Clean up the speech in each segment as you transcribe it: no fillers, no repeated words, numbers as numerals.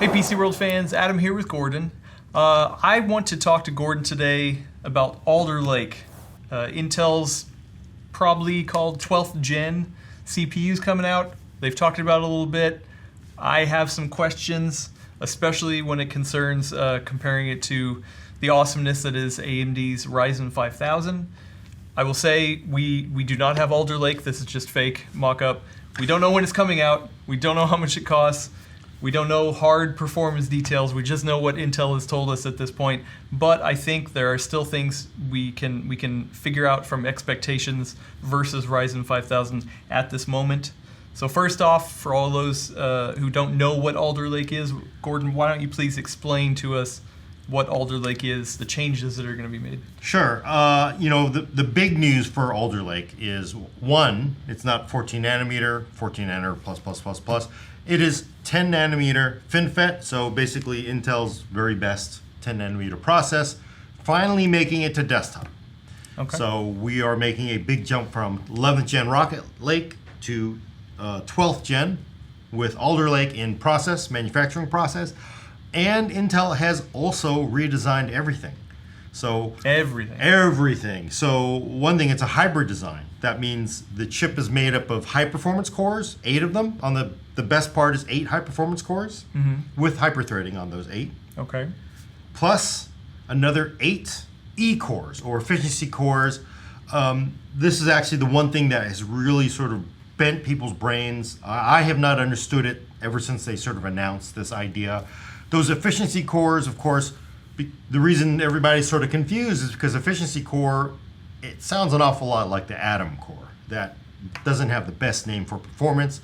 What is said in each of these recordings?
Hey PC World fans, Adam here with Gordon. I want to talk to Gordon today about Alder Lake. Intel's probably called 12th gen CPUs coming out. They've talked about it a little bit. I have some questions, especially when it concerns comparing it to the awesomeness that is AMD's Ryzen 5000. I will say we do not have Alder Lake. This is just fake mock-up. We don't know when it's coming out. We don't know how much it costs. We don't know hard performance details. We just know what Intel has told us at this point. But I think there are still things we can figure out from expectations versus Ryzen 5000 at this moment. So first off, for all those who don't know what Alder Lake is, Gordon, why don't you please explain to us what Alder Lake is, the changes that are going to be made? Sure. The big news for Alder Lake is, one, it's not 14 nanometer, 14 nanometer plus, plus, plus, plus. It is 10 nanometer FinFET, so basically Intel's very best 10 nanometer process, finally making it to desktop. Okay. So we are making a big jump from 11th gen Rocket Lake to 12th gen with Alder Lake in manufacturing process. And Intel has also redesigned everything. So everything. So one thing, it's a hybrid design. That means the chip is made up of high performance cores, 8 of them. On the best part is 8 high performance cores with hyperthreading on those 8. Okay. Plus another 8 E cores or efficiency cores. This is actually the one thing that has really sort of bent people's brains. I have not understood it ever since they sort of announced this idea. Those efficiency cores, of course, the reason everybody's sort of confused is because efficiency core, it sounds an awful lot like the Atom core. That doesn't have the best name for performance.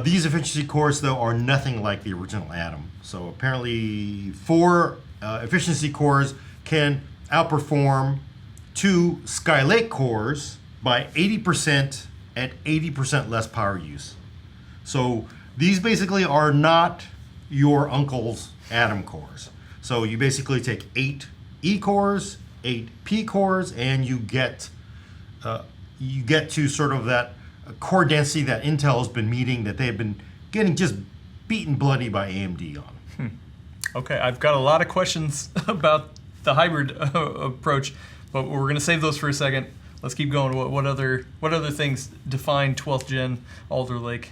These efficiency cores, though, are nothing like the original Atom. So apparently 4 efficiency cores can outperform 2 Skylake cores by 80% at 80% less power use. So these basically are not your uncle's Atom cores. So you basically take 8 E cores, 8 P cores, and you get to sort of that core density that Intel has been meeting, that they've been getting just beaten bloody by AMD on. Okay, I've got a lot of questions about the hybrid approach, but we're going to save those for a second. Let's keep going. What other things define 12th gen Alder Lake?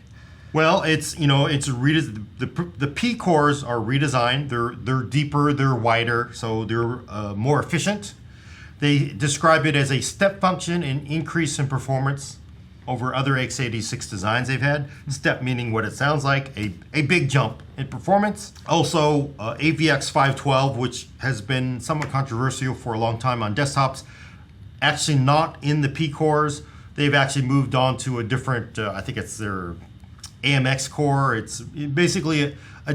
Well, the P cores are redesigned. They're deeper, they're wider, so they're more efficient. They describe it as a step function in increase in performance over other x86 designs they've had. Step meaning what it sounds like, a big jump in performance. Also, AVX 512, which has been somewhat controversial for a long time on desktops, actually not in the P cores. They've actually moved on to a different, I think it's their AMX core. It's basically a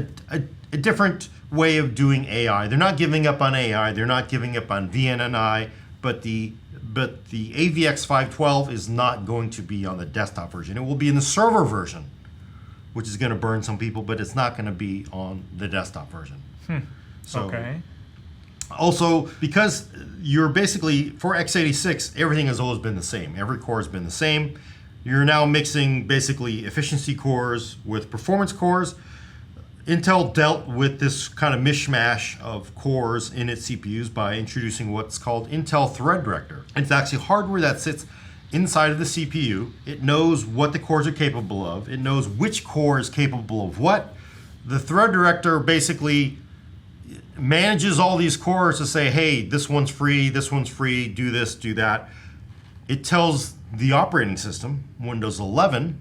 different way of doing AI. They're not giving up on AI. They're not giving up on VNNI, but the AVX 512 is not going to be on the desktop version. It will be in the server version, which is going to burn some people, but it's not going to be on the desktop version. So, okay. Also, because you're basically, for x86, everything has always been the same. Every core has been the same. You're now mixing basically efficiency cores with performance cores. Intel dealt with this kind of mishmash of cores in its CPUs by introducing what's called Intel Thread Director. It's actually hardware that sits inside of the CPU. It knows what the cores are capable of. It knows which core is capable of what. The Thread Director basically manages all these cores to say, hey, this one's free, do this, do that. It tells the operating system, Windows 11,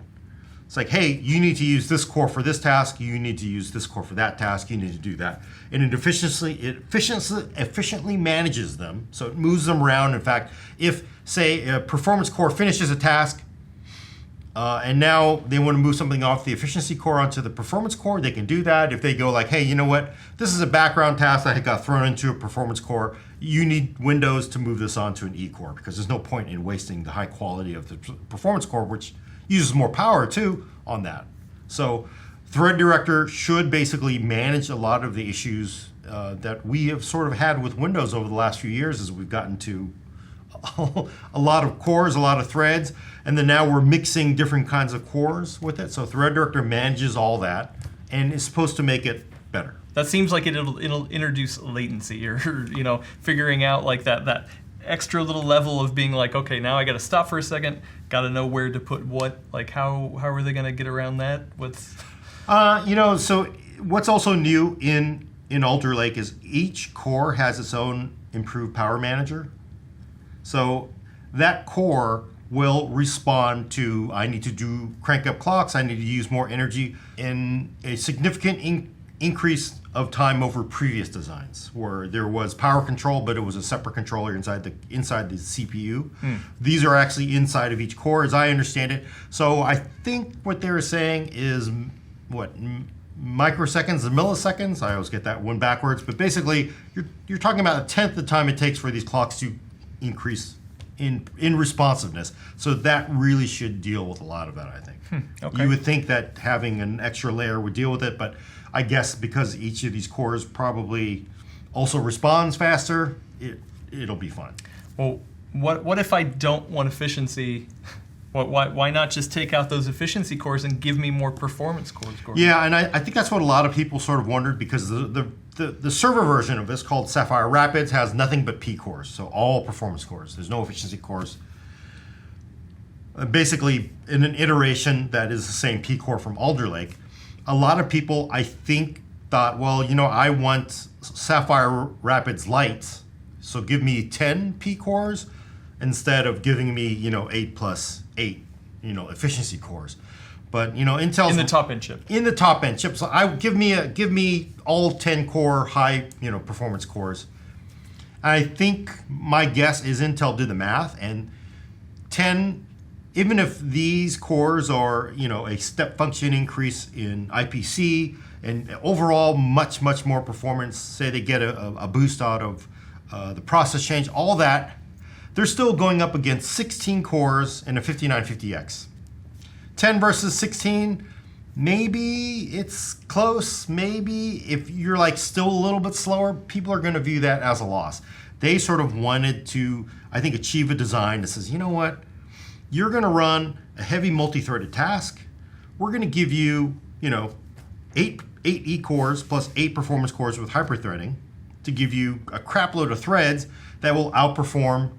it's like, hey, you need to use this core for this task, you need to use this core for that task, you need to do that. And it efficiently manages them, so it moves them around. In fact, if, say, a performance core finishes a task, and now they want to move something off the efficiency core onto the performance core, they can do that. If they go like, hey, you know what, this is a background task that got thrown into a performance core, you need Windows to move this onto an E core, because there's no point in wasting the high quality of the performance core, which uses more power too on that. So Thread Director should basically manage a lot of the issues that we have sort of had with Windows over the last few years, as we've gotten to a lot of cores, a lot of threads, and then now we're mixing different kinds of cores with it. So Thread Director manages all that and is supposed to make it better. That seems like it'll introduce latency, or figuring out like that extra little level of being like, okay, now I got to stop for a second, got to know where to put what. Like how are they going to get around that? So what's also new in Alder Lake is each core has its own improved power manager. So that core will respond to, I need to crank up clocks, I need to use more energy, in a significant increase of time over previous designs where there was power control, but it was a separate controller inside the CPU. These are actually inside of each core, as I understand it. So I think what they're saying is microseconds and milliseconds. I always get that one backwards, but basically you're talking about a tenth the time it takes for these clocks to increase in responsiveness. So that really should deal with a lot of that, I think. Okay. You would think that having an extra layer would deal with it, but I guess because each of these cores probably also responds faster, it'll be fine. Well, what if I don't want efficiency? Why not just take out those efficiency cores and give me more performance cores? Gordon? Yeah, and I think that's what a lot of people sort of wondered, because the server version of this, called Sapphire Rapids, has nothing but P cores, so all performance cores. There's no efficiency cores. Basically, in an iteration that is the same P core from Alder Lake, a lot of people, I think, thought, well, I want Sapphire Rapids Lite, so give me 10 P cores instead of giving me 8 plus 8 efficiency cores. But Intel's in the top end chip. In the top end chip, so I give me all 10 core high performance cores. I think my guess is Intel did the math, and 10, even if these cores are a step function increase in IPC and overall much more performance, say they get a boost out of the process change, all that, they're still going up against 16 cores in a 5950X. 10 versus 16, maybe it's close. Maybe if you're still a little bit slower, people are going to view that as a loss. They sort of wanted to, I think, achieve a design that says, you know what, you're going to run a heavy multi-threaded task. We're going to give you, 8 E cores plus 8 performance cores with hyperthreading to give you a crap load of threads that will outperform,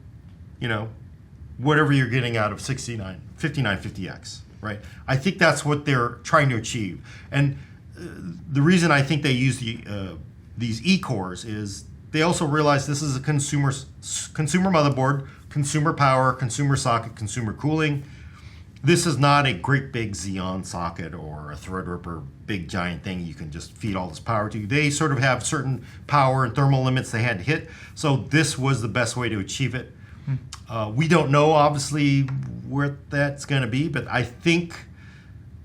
whatever you're getting out of 5950X. Right, I think that's what they're trying to achieve, and the reason I think they use these E cores is they also realize this is a consumer motherboard, consumer power, consumer socket, consumer cooling. This is not a great big Xeon socket or a Threadripper big giant thing you can just feed all this power to. They sort of have certain power and thermal limits they had to hit, so this was the best way to achieve it. We don't know, obviously, where that's going to be, but I think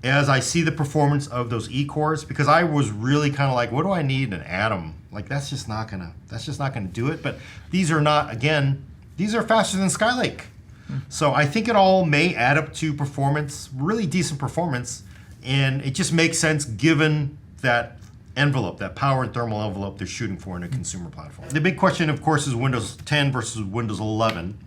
as I see the performance of those E cores, because I was really kind of like, what do I need an Atom? That's just not gonna do it. But these are not, again, these are faster than Skylake. So I think it all may add up to performance, really decent performance, and it just makes sense given that envelope, that power and thermal envelope they're shooting for in a consumer platform. The big question, of course, is Windows 10 versus Windows 11.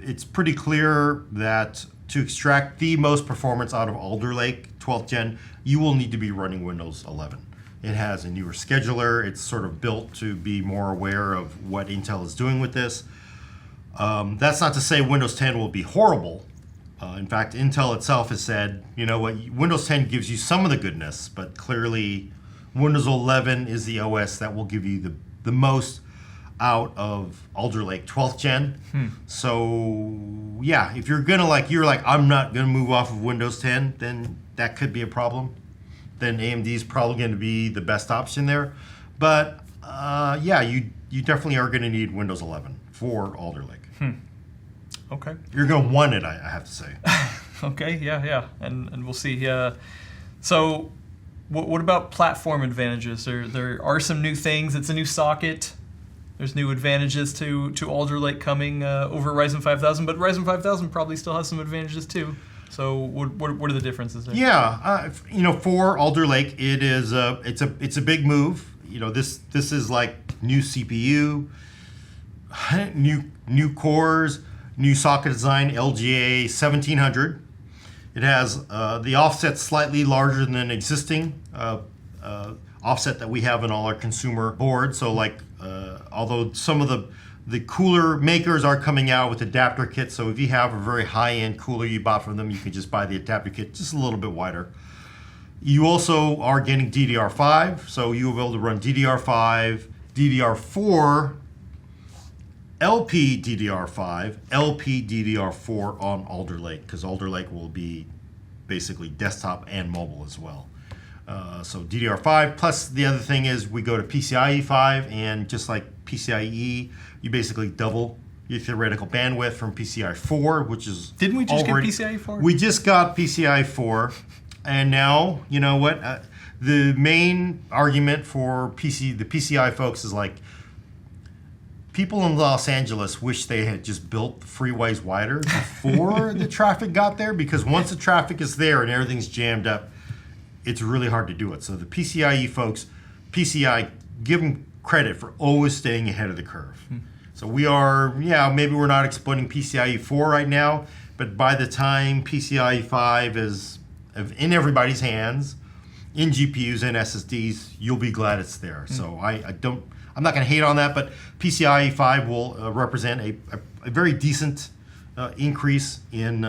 It's pretty clear that to extract the most performance out of Alder Lake 12th Gen, you will need to be running Windows 11. It has a newer scheduler. It's sort of built to be more aware of what Intel is doing with this. That's not to say Windows 10 will be horrible. In fact, Intel itself has said, Windows 10 gives you some of the goodness, but clearly Windows 11 is the OS that will give you the most out of Alder Lake 12th Gen. So yeah, if you're gonna I'm not gonna move off of Windows 10, then that could be a problem. Then AMD is probably going to be the best option there. But yeah, you definitely are going to need Windows 11 for Alder Lake. Okay. You're going to want it, I have to say. Okay, yeah, and we'll see. So, what about platform advantages? There are some new things. It's a new socket. There's new advantages to Alder Lake coming over Ryzen 5000, but Ryzen 5000 probably still has some advantages too. So, what are the differences there? Yeah, for Alder Lake, it is it's a big move. This is like new CPU, new cores, new socket design, LGA 1700. It has the offset slightly larger than existing offset that we have in all our consumer boards. So like, although some of the cooler makers are coming out with adapter kits, so if you have a very high-end cooler you bought from them, you can just buy the adapter kit just a little bit wider. You also are getting DDR5, so you'll be able to run DDR5, DDR4, LPDDR5, LPDDR4 on Alder Lake, because Alder Lake will be basically desktop and mobile as well. So DDR5, plus the other thing is we go to PCIe 5, and just like PCIe, you basically double your theoretical bandwidth from PCIe 4, which is Didn't we just already, get PCIe 4? We just got PCIe 4, and now, you know what? The main argument for the PCI folks is like, people in Los Angeles wish they had just built the freeways wider before the traffic got there, because once the traffic is there and everything's jammed up, it's really hard to do it. So the PCIe folks, PCI, give them credit for always staying ahead of the curve. So we are, maybe we're not exploiting PCIe 4 right now, but by the time PCIe 5 is in everybody's hands, in GPUs and SSDs, you'll be glad it's there. So I'm not going to hate on that, but PCIe 5 will represent a very decent increase in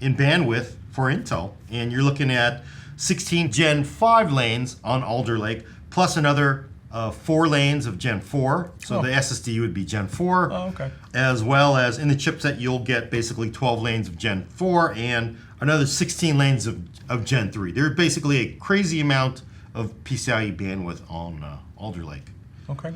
bandwidth for Intel. And you're looking at 16 Gen 5 lanes on Alder Lake, plus another 4 lanes of Gen 4. So the SSD would be Gen 4. Oh, okay. As well as in the chipset, you'll get basically 12 lanes of Gen 4 and another 16 lanes of Gen 3. There's basically a crazy amount of PCIe bandwidth on Alder Lake. Okay.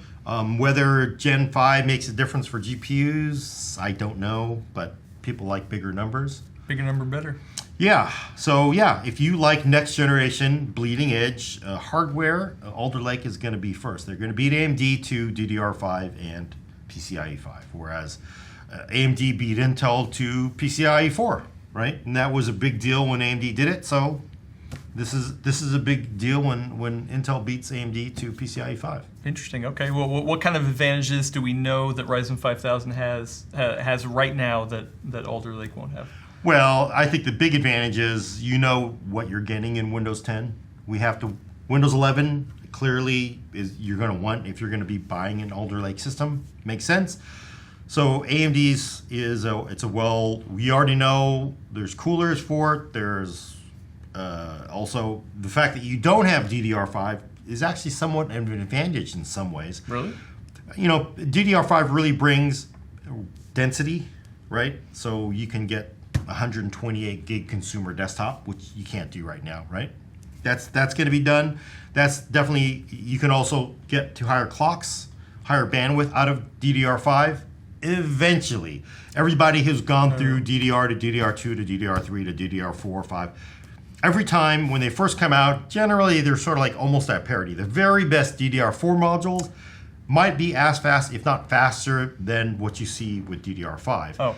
Whether Gen 5 makes a difference for GPUs, I don't know, but people like bigger numbers. Bigger number, better. Yeah. So if you like next generation bleeding edge hardware, Alder Lake is going to be first. They're going to beat AMD to DDR5 and PCIe 5, whereas AMD beat Intel to PCIe 4, right? And that was a big deal when AMD did it. So this is a big deal when Intel beats AMD to PCIe 5. Interesting. Okay. Well, what kind of advantages do we know that Ryzen 5000 has right now that Alder Lake won't have? Well, I think the big advantage is you know what you're getting in Windows 10. Windows 11 clearly is you're going to want if you're going to be buying an Alder Lake system. Makes sense. So AMD's we already know there's coolers for it. There's also the fact that you don't have DDR5 is actually somewhat of an advantage in some ways. Really? You know, DDR5 really brings density, right? So you can get 128 gig consumer desktop, which you can't do right now, right? That's going to be done. That's definitely, you can also get to higher clocks, higher bandwidth out of DDR5. Eventually, everybody who's gone through DDR to DDR2 to DDR3 to DDR4, 5, every time when they first come out, generally they're sort of like almost at parity. The very best DDR4 modules might be as fast, if not faster, than what you see with DDR5. Oh.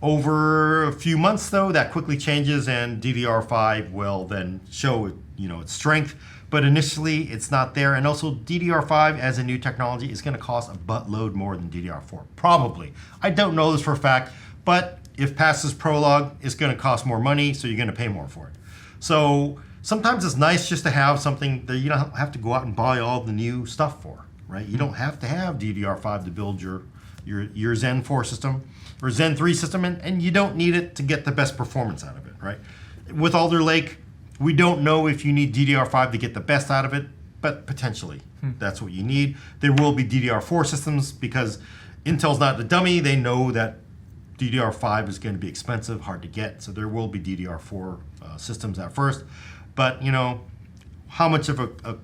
Over a few months, though, that quickly changes, and DDR5 will then show its strength. But initially, it's not there. And also, DDR5 as a new technology is going to cost a buttload more than DDR4. Probably. I don't know this for a fact, but if past this prologue, it's going to cost more money, so you're going to pay more for it. So sometimes it's nice just to have something that you don't have to go out and buy all the new stuff for, right? You don't have to have DDR5 to build your Zen 4 system or Zen 3 system, and you don't need it to get the best performance out of it, right? With Alder Lake, we don't know if you need DDR5 to get the best out of it, but potentially that's what you need. There will be DDR4 systems because Intel's not the dummy. They know that DDR5 is going to be expensive, hard to get, so there will be DDR4 systems at first. But, how much of a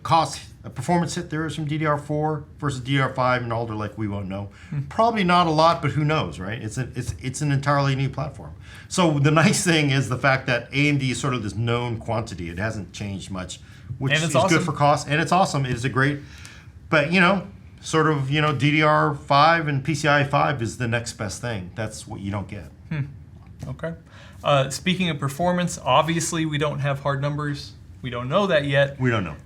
performance hit there is from DDR4 versus DDR5 and Alder Lake, we won't know. Probably not a lot, but who knows, right? It's an entirely new platform. So the nice thing is the fact that AMD is sort of this known quantity. It hasn't changed much, which is awesome. good for cost, and it's awesome. It is a great, but DDR5 and PCIe 5 is the next best thing. That's what you don't get. Okay. Speaking of performance, obviously we don't have hard numbers. We don't know that yet. We don't know.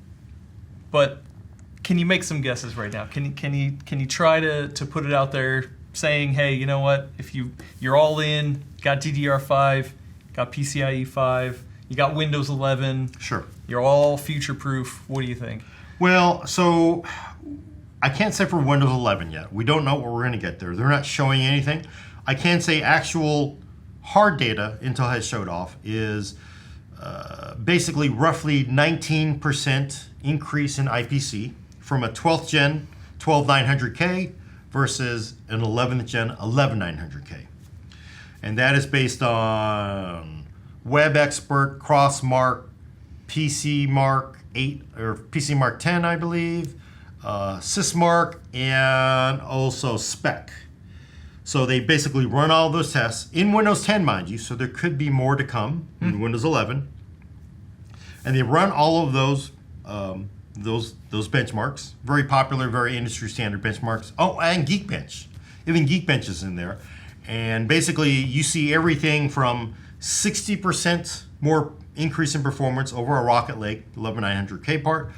But can you make some guesses right now? Can you try to put it out there saying, hey, you know what? If you're all in, got DDR5, got PCIe 5, you got Windows 11. Sure. You're all future-proof. What do you think? Well, so I can't say for Windows 11 yet. We don't know what we're going to get there. They're not showing anything. I can say actual hard data Intel has showed off is basically roughly 19% increase in IPC from a 12th gen 12900K versus an 11th gen 11900K. And that is based on Web Expert, Crossmark, PC Mark 8 or PC Mark 10, I believe, Sysmark, and also Spec. So they basically run all those tests in Windows 10, mind you. So there could be more to come in Windows 11, and they run all of those benchmarks. Very popular, very industry standard benchmarks. Oh, and Geekbench, even Geekbench is in there. And basically, you see everything from 60% more increase in performance over a Rocket Lake 11900K part,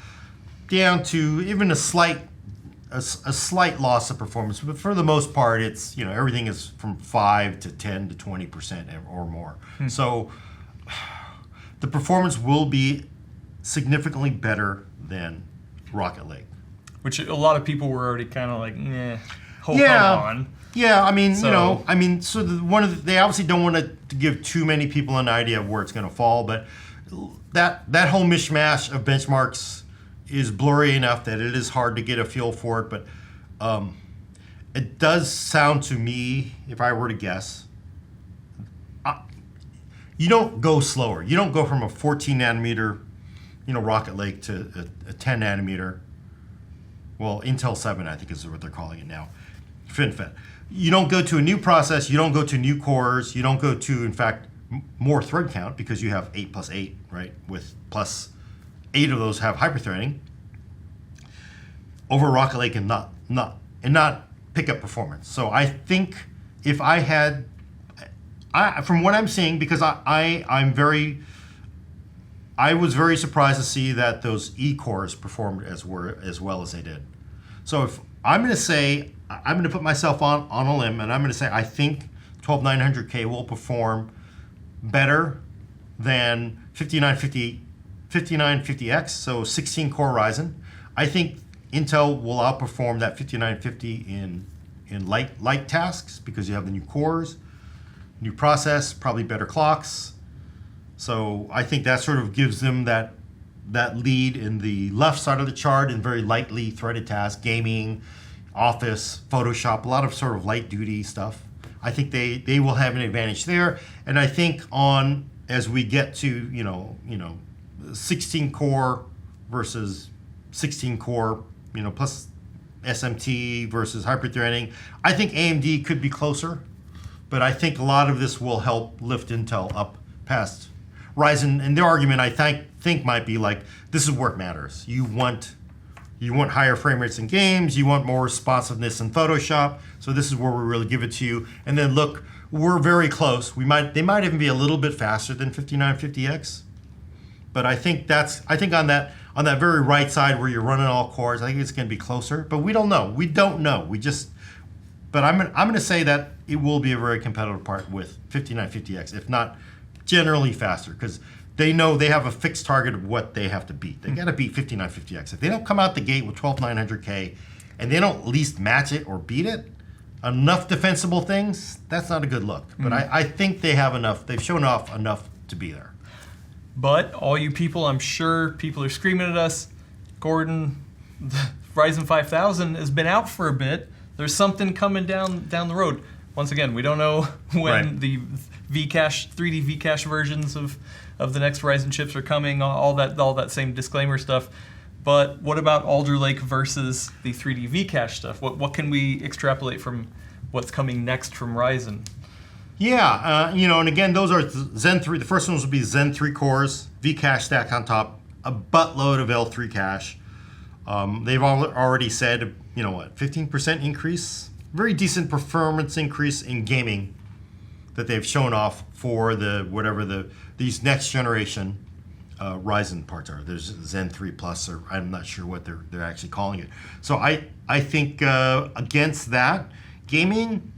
down to even a slight loss of performance. But for the most part, it's everything is from 5 to 10 to 20% or more. So the performance will be significantly better than Rocket Lake. Which a lot of people were already kind of like, hold on. Yeah, I mean, So- they obviously don't want to give too many people an idea of where it's going to fall, but that whole mishmash of benchmarks is blurry enough that it is hard to get a feel for it. But it does sound to me, if I were to guess, you don't go slower. You don't go from a 14 nanometer, Rocket Lake to a 10 nanometer. Well, Intel 7, I think is what they're calling it now. FinFET. You don't go to a new process. You don't go to new cores. You don't go to, in fact, more thread count because you have 8 plus 8, right? With plus 8 of those have hyperthreading over Rocket Lake and not pick up performance. So I think if I had, from what I'm seeing, because I was very surprised to see that those E cores performed as well as they did. So if I'm going to say, I'm going to put myself on a limb, and I'm going to say I think 12900K will perform better than 5950X, so 16 core Ryzen. I think Intel will outperform that 5950 in light tasks because you have the new cores, new process, probably better clocks. So I think that sort of gives them that lead in the left side of the chart in very lightly threaded tasks, gaming, Office, Photoshop, a lot of sort of light duty stuff. I think they will have an advantage there. And I think as we get to 16 core versus 16 core, plus SMT versus hyperthreading, I think AMD could be closer, but I think a lot of this will help lift Intel up past Ryzen. And their argument, I think might be like, this is where it matters. You want higher frame rates in games. You want more responsiveness in Photoshop. So this is where we really give it to you. And then look, we're very close. They might even be a little bit faster than 5950X. But I think on that very right side where you're running all cores, I think it's going to be closer. But we don't know. But I'm going to say that it will be a very competitive part with 5950X, if not generally faster, because they know they have a fixed target of what they have to beat. They got to beat 5950X. If they don't come out the gate with 12900K and they don't at least match it or beat it, enough defensible things, that's not a good look. But I think they have enough. They've shown off enough to be there. But all you people, I'm sure people are screaming at us, Gordon, the Ryzen 5000 has been out for a bit. There's something coming down the road. Once again, we don't know when the Vcache, 3D Vcache versions of the next Ryzen chips are coming, all that same disclaimer stuff. But what about Alder Lake versus the 3D Vcache stuff? What can we extrapolate from what's coming next from Ryzen? Yeah, and again, those are Zen 3. The first ones will be Zen 3 cores, Vcache stacked on top, a buttload of L3 cache. They've already said, 15% increase, very decent performance increase in gaming that they've shown off for these next generation Ryzen parts are. There's Zen 3 Plus, or I'm not sure what they're actually calling it. So I think against that, gaming,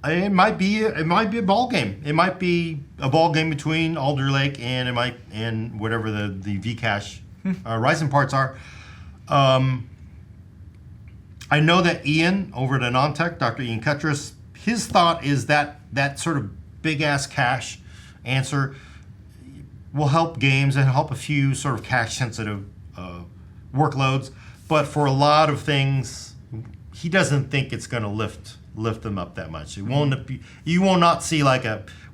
It might be a ball game. It might be a ball game between Alder Lake and whatever the Vcache Rising parts are. I know that Ian over at AnonTech, Dr. Ian Cuttress, his thought is that sort of big ass cache answer will help games and help a few sort of cache sensitive workloads, but for a lot of things, he doesn't think it's going to lift them up that much. It won't be, you will not see like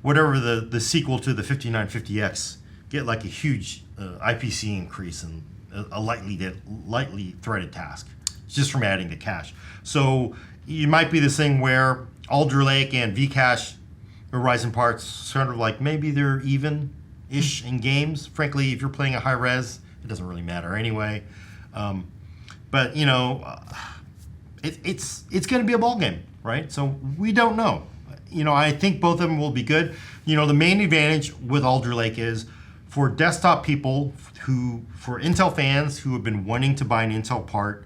whatever the sequel to the 5950X get like a huge IPC increase and a lightly threaded task just from adding the cache. So it might be this thing where Alder Lake and Vcache or Rising parts sort of like maybe they're even-ish in games. Frankly, if you're playing a high res, it doesn't really matter anyway. But you know, it's going to be a ball game, right? So we don't know. You know, I think both of them will be good. You know, the main advantage with Alder Lake is for desktop people for Intel fans who have been wanting to buy an Intel part,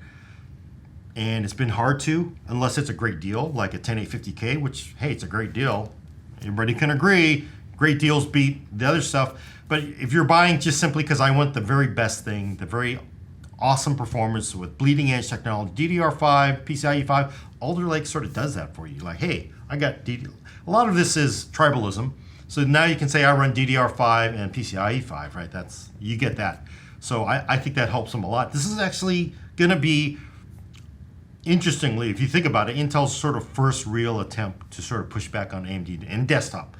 and it's been hard to, unless it's a great deal, like a 10850K, which, hey, it's a great deal. Everybody can agree, great deals beat the other stuff. But if you're buying just simply because I want the very best thing, the very awesome performance with bleeding edge technology, DDR5, PCIe 5, Alder Lake sort of does that for you. Like, hey, I got a lot of this is tribalism. So now you can say I run DDR5 and PCIe 5, right? You get that. So I think that helps them a lot. This is actually going to be, interestingly, if you think about it, Intel's sort of first real attempt to sort of push back on AMD and desktop.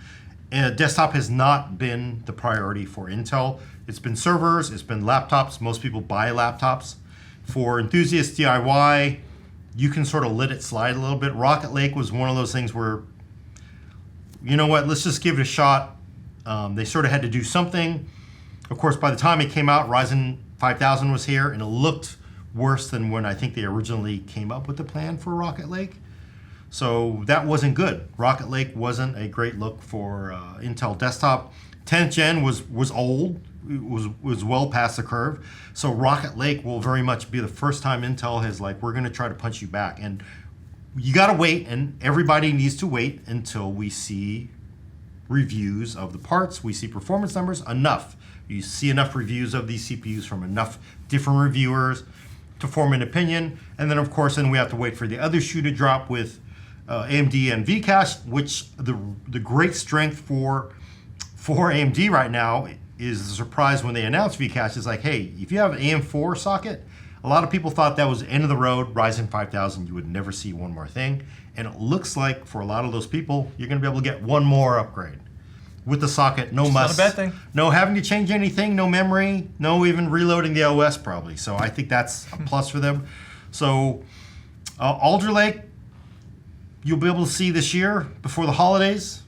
And desktop has not been the priority for Intel. It's been servers, it's been laptops. Most people buy laptops. For enthusiasts DIY, you can sort of let it slide a little bit. Rocket Lake was one of those things where, you know what, let's just give it a shot. They sort of had to do something. Of course, by the time it came out, Ryzen 5000 was here, and it looked worse than when I think they originally came up with the plan for Rocket Lake. So that wasn't good. Rocket Lake wasn't a great look for Intel desktop. 10th gen was old. It was well past the curve. So Rocket Lake will very much be the first time Intel has like, we're going to try to punch you back. And you got to wait, and everybody needs to wait until we see reviews of the parts. We see performance numbers, enough. You see enough reviews of these CPUs from enough different reviewers to form an opinion. And then, of course, then we have to wait for the other shoe to drop with AMD and Vcache, which the great strength for AMD right now is the surprise when they announced Vcache is like, hey, if you have an AM4 socket, a lot of people thought that was end of the road, Ryzen 5000, you would never see one more thing. And it looks like for a lot of those people, you're going to be able to get one more upgrade with the socket, no muss. Not a bad thing. No having to change anything, no memory, no even reloading the OS probably. So I think that's a plus for them. So Alder Lake, you'll be able to see this year before the holidays.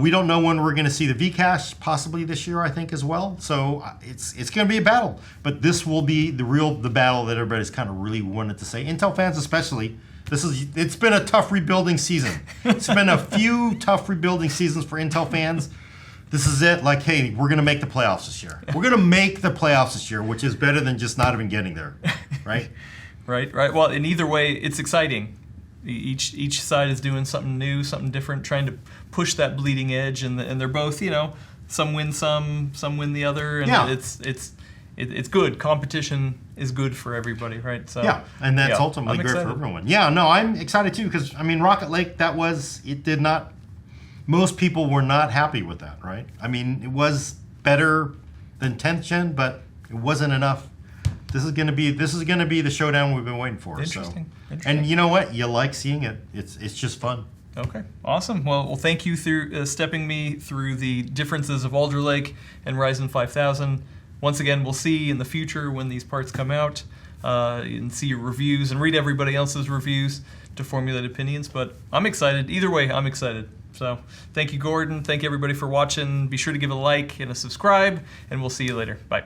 We don't know when we're going to see the Vcache, possibly this year, I think, as well. So it's going to be a battle. But this will be the battle that everybody's kind of really wanted to say. Intel fans especially. It's been a tough rebuilding season. It's been a few tough rebuilding seasons for Intel fans. This is it. Like, hey, we're going to make the playoffs this year. We're going to make the playoffs this year, which is better than just not even getting there, right? Right. Well, in either way, it's exciting. Each side is doing something new, something different, trying to push that bleeding edge, and they're both, you know, some win some win the other, and yeah. It's good. Competition is good for everybody, right? So yeah, and that's ultimately great for everyone. Yeah, no, I'm excited too because I mean, Rocket Lake, most people were not happy with that, right? I mean, it was better than 10th gen, but it wasn't enough. This is going to be the showdown we've been waiting for. Interesting. And you know what? You like seeing it. It's just fun. Okay, awesome. Well, thank you through stepping me through the differences of Alder Lake and Ryzen 5000. Once again, we'll see in the future when these parts come out and see your reviews and read everybody else's reviews to formulate opinions. But I'm excited. Either way, I'm excited. So thank you, Gordon. Thank you, everybody, for watching. Be sure to give it a like and a subscribe, and we'll see you later. Bye.